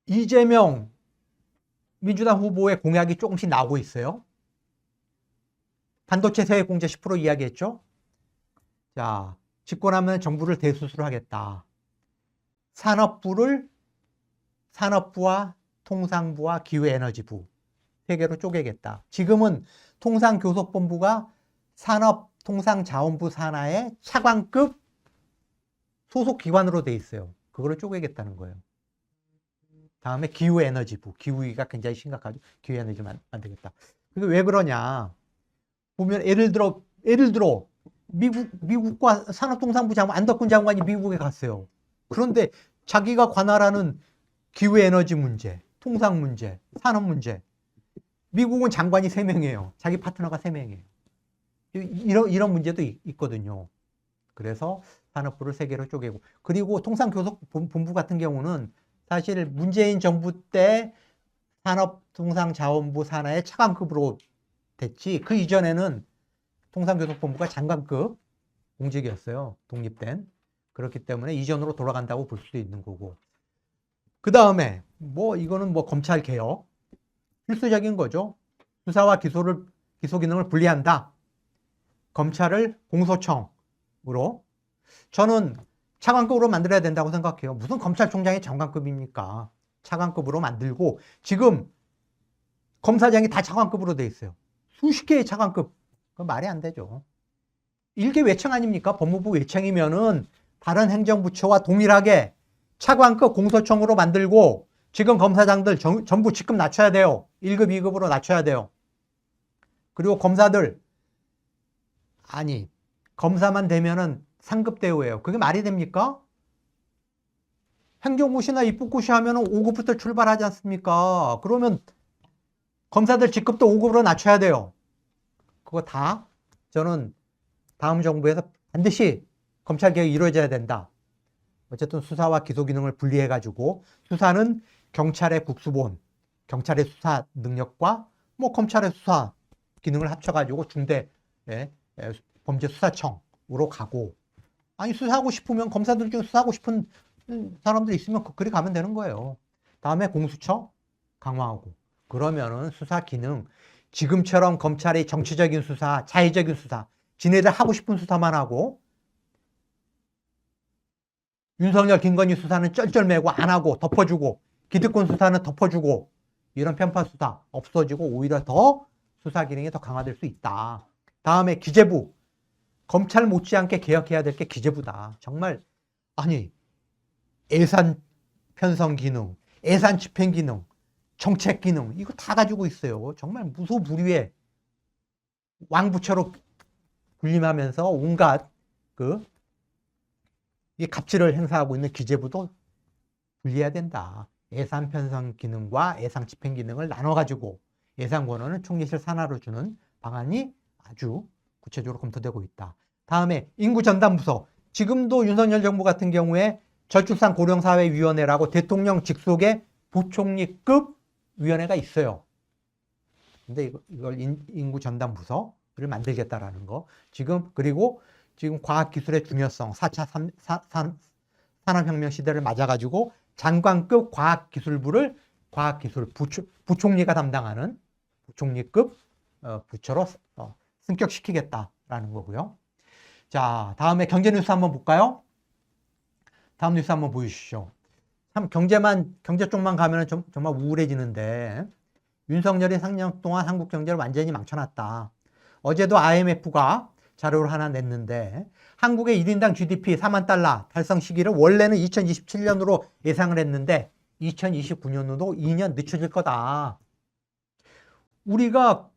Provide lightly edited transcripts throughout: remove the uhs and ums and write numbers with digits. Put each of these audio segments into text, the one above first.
이재명 민주당 후보의 공약이 조금씩 나오고 있어요. 반도체 세액 공제 10% 이야기했죠. 자, 집권하면 정부를 대수술하겠다. 산업부와 통상부와 기후에너지부 세 개로 쪼개겠다. 지금은 통상교섭본부가 산업통상자원부 산하의 차관급 소속 기관으로 돼 있어요. 그거를 쪼개겠다는 거예요. 다음에 기후에너지부, 기후위기가 굉장히 심각하죠. 기후에너지를 만들겠다. 그게 왜 그러냐? 보면 예를 들어 미국과 산업통상부 장관 안덕근 장관이 미국에 갔어요. 그런데 자기가 관할하는 기후에너지 문제, 통상 문제, 산업 문제, 미국은 장관이 3명이에요. 자기 파트너가 3명이에요. 이런 문제도 있거든요. 그래서 산업부를 3개로 쪼개고, 그리고 통상교섭본부 같은 경우는 사실 문재인 정부 때 산업통상자원부 산하의 차관급으로 됐지, 그 이전에는 통상교섭본부가 장관급 공직이었어요. 독립된. 그렇기 때문에 이전으로 돌아간다고 볼 수도 있는 거고. 그 다음에 이거는 검찰 개혁 필수적인 거죠. 수사와 기소 기능을 분리한다. 검찰을 공소청으로, 저는 차관급으로 만들어야 된다고 생각해요. 무슨 검찰총장이 장관급입니까? 차관급으로 만들고, 지금 검사장이 다 차관급으로 돼 있어요. 수십 개의 차관급. 그건 말이 안 되죠. 일개 외청 아닙니까? 법무부 외청이면은 다른 행정부처와 동일하게 차관급 공소청으로 만들고, 지금 검사장들 전부 직급 낮춰야 돼요. 1급, 2급으로 낮춰야 돼요. 그리고 검사들, 아니, 검사만 되면은 상급 대우예요. 그게 말이 됩니까? 행정고시나 입국고시 하면은 5급부터 출발하지 않습니까? 그러면 검사들 직급도 5급으로 낮춰야 돼요. 그거 다 저는 다음 정부에서 반드시 검찰개혁이 이루어져야 된다. 어쨌든 수사와 기소 기능을 분리해가지고, 수사는 경찰의 국수본, 경찰의 수사 능력과 검찰의 수사 기능을 합쳐가지고 중대 범죄수사청으로 가고, 아니 수사하고 싶으면 검사들 중에 수사하고 싶은 사람들 있으면 그리 가면 되는 거예요. 다음에 공수처 강화하고, 그러면은 수사 기능, 지금처럼 검찰이 정치적인 수사, 자의적인 수사, 지네들 하고 싶은 수사만 하고, 윤석열, 김건희 수사는 쩔쩔매고 안 하고 덮어주고, 기득권 수사는 덮어주고, 이런 편파 수사 없어지고 오히려 더 수사 기능이 더 강화될 수 있다. 다음에 기재부, 검찰 못지않게 개혁해야 될 게 기재부다. 정말, 아니, 예산 편성 기능, 예산 집행 기능, 정책 기능, 이거 다 가지고 있어요. 정말 무소불위의 왕부처로 군림하면서 온갖 이 갑질을 행사하고 있는 기재부도 분리해야 된다. 예산 편성 기능과 예산 집행 기능을 나눠가지고 예산 권한은 총리실 산하로 주는 방안이 아주 구체적으로 검토되고 있다. 다음에 인구전담부서, 지금도 윤석열 정부 같은 경우에 저출산 고령사회위원회라고 대통령 직속의 부총리급 위원회가 있어요. 근데 이걸 인구전담부서를 만들겠다라는 거. 그리고 지금 과학기술의 중요성, 4차 산업혁명 시대를 맞아가지고 장관급 과학기술부를 부총리가 담당하는 부총리급 부처로 승격시키겠다라는 거고요. 자, 다음에 경제 뉴스 한번 볼까요? 다음 뉴스 한번 보여주시죠. 참 경제 쪽만 가면 정말 우울해지는데, 윤석열이 3년 동안 한국 경제를 완전히 망쳐놨다. 어제도 IMF가 자료를 하나 냈는데, 한국의 1인당 GDP 4만 달러 달성 시기를 원래는 2027년으로 예상을 했는데 2029년으로 2년 늦춰질 거다. 우리가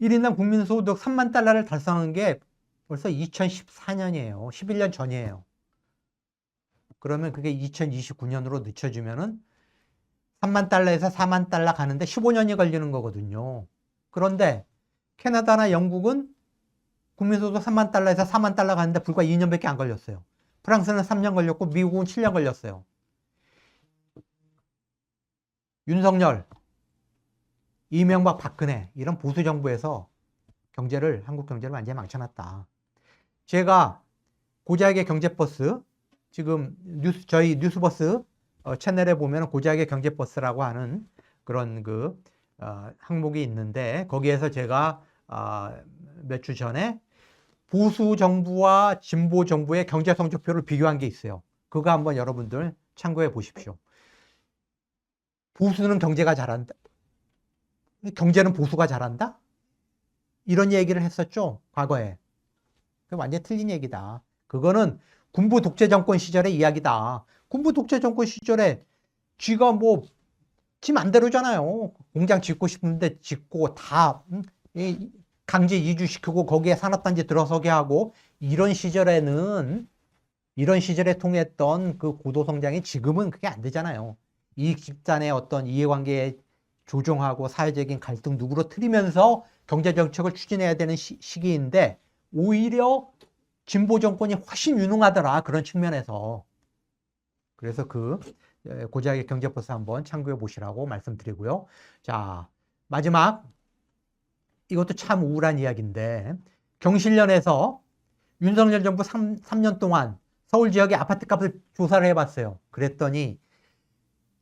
1인당 국민소득 3만 달러를 달성한 게 벌써 2014년이에요. 11년 전이에요. 그러면 그게 2029년으로 늦춰지면은 3만 달러에서 4만 달러 가는데 15년이 걸리는 거거든요. 그런데 캐나다나 영국은 국민소득 3만 달러에서 4만 달러 가는데 불과 2년밖에 안 걸렸어요. 프랑스는 3년 걸렸고 미국은 7년 걸렸어요. 윤석열, 이명박, 박근혜 이런 보수 정부에서 한국 경제를 완전히 망쳐놨다. 제가 고작의 경제버스, 지금 저희 뉴스버스 채널에 보면 고작의 경제버스라고 하는 그런 항목이 있는데, 거기에서 제가 몇 주 전에 보수 정부와 진보 정부의 경제 성적표를 비교한 게 있어요. 그거 한번 여러분들 참고해 보십시오. 보수는 경제가 잘한다. 경제는 보수가 잘한다? 이런 얘기를 했었죠, 과거에. 그 완전히 틀린 얘기다. 그거는 군부 독재 정권 시절의 이야기다. 군부 독재 정권 시절에 쥐가 지 맘대로잖아요. 공장 짓고 싶은데 짓고 다 강제 이주시키고 거기에 산업단지 들어서게 하고, 이런 시절에 통했던 그 고도성장이 지금은 그게 안 되잖아요. 이익 집단의 어떤 이해관계에 조정하고 사회적인 갈등 누그러뜨리면서 경제정책을 추진해야 되는 시기인데, 오히려 진보 정권이 훨씬 유능하더라, 그런 측면에서. 그래서 고작의 경제버스 한번 참고해 보시라고 말씀드리고요. 자, 마지막, 이것도 참 우울한 이야기인데, 경실련에서 윤석열 정부 3년 동안 서울 지역의 아파트 값을 조사를 해봤어요. 그랬더니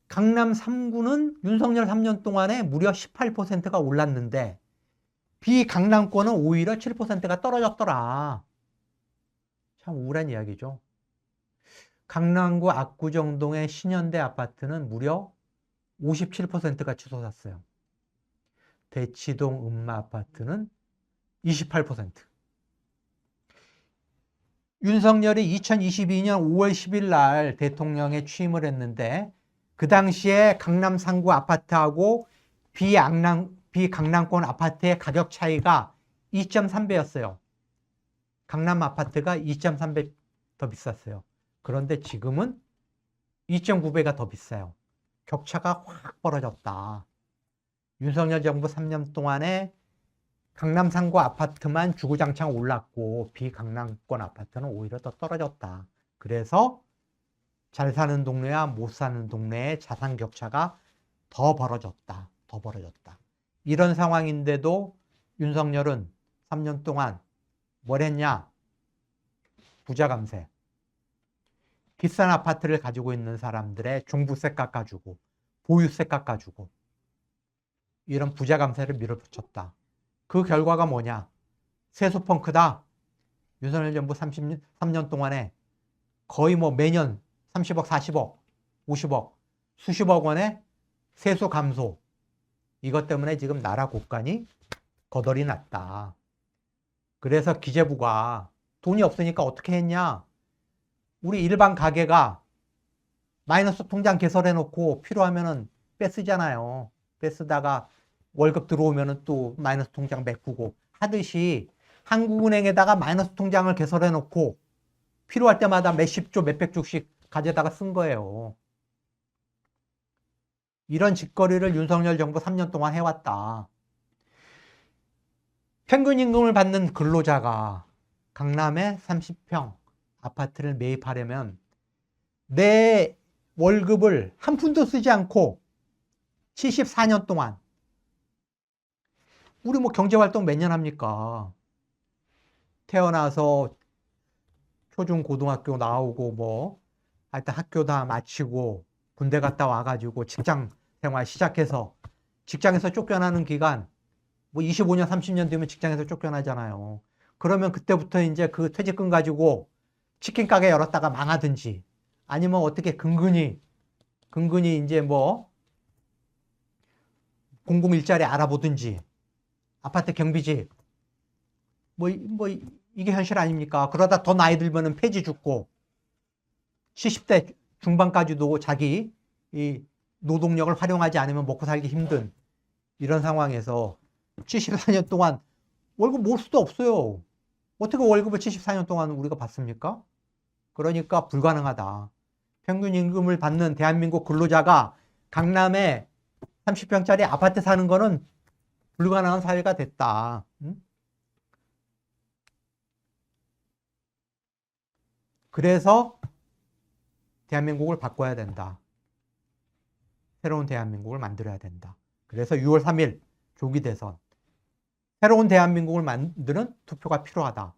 강남 3구는 윤석열 3년 동안에 무려 18%가 올랐는데, 비강남권은 오히려 7%가 떨어졌더라. 참 우울한 이야기죠. 강남구 압구정동의 신현대 아파트는 무려 57%가 치솟았어요. 대치동 음마 아파트는 28%. 윤석열이 2022년 5월 10일 날 대통령에 취임을 했는데, 그 당시에 강남 3구 아파트하고 비강남권 아파트의 가격 차이가 2.3배였어요. 강남 아파트가 2.3배 더 비쌌어요. 그런데 지금은 2.9배가 더 비싸요. 격차가 확 벌어졌다. 윤석열 정부 3년 동안에 강남 3구 아파트만 주구장창 올랐고 비강남권 아파트는 오히려 더 떨어졌다. 그래서 잘 사는 동네와 못 사는 동네의 자산 격차가 더 벌어졌다. 이런 상황인데도 윤석열은 3년 동안 뭘 했냐? 부자 감세. 비싼 아파트를 가지고 있는 사람들의 종부세 깎아주고 보유세 깎아주고 이런 부자 감세를 밀어붙였다. 그 결과가 뭐냐? 세수 펑크다. 윤석열 정부 3년 동안에 거의 매년 30억, 40억, 50억, 수십억 원의 세수 감소. 이것 때문에 지금 나라 곳간이 거덜이 났다. 그래서 기재부가 돈이 없으니까 어떻게 했냐? 우리 일반 가게가 마이너스 통장 개설해 놓고 필요하면은 빼쓰잖아요. 빼쓰다가 월급 들어오면은 또 마이너스 통장 메꾸고 하듯이 한국은행에다가 마이너스 통장을 개설해 놓고 필요할 때마다 몇십 조, 몇백 조씩 가져다가 쓴 거예요. 이런 짓거리를 윤석열 정부 3년 동안 해왔다. 평균 임금을 받는 근로자가 강남에 30평 아파트를 매입하려면 내 월급을 한 푼도 쓰지 않고 74년 동안, 우리 경제활동 몇 년 합니까? 태어나서 초중 고등학교 나오고 하여튼 학교 다 마치고 군대 갔다 와가지고 직장 생활 시작해서 직장에서 쫓겨나는 기간 25년 30년 되면 직장에서 쫓겨나잖아요. 그러면 그때부터 이제 그 퇴직금 가지고 치킨 가게 열었다가 망하든지, 아니면 어떻게 근근히 이제 공공 일자리 알아보든지, 아파트 경비직 이게 현실 아닙니까? 그러다 더 나이 들면은 폐지 죽고 70대 중반까지도 자기 이 노동력을 활용하지 않으면 먹고 살기 힘든 이런 상황에서 74년 동안 월급 모을 수도 없어요. 어떻게 월급을 74년 동안 우리가 받습니까? 그러니까 불가능하다. 평균 임금을 받는 대한민국 근로자가 강남에 30평짜리 아파트 사는 거는 불가능한 사회가 됐다. 그래서 대한민국을 바꿔야 된다. 새로운 대한민국을 만들어야 된다. 그래서 6월 3일 조기 대선, 새로운 대한민국을 만드는 투표가 필요하다.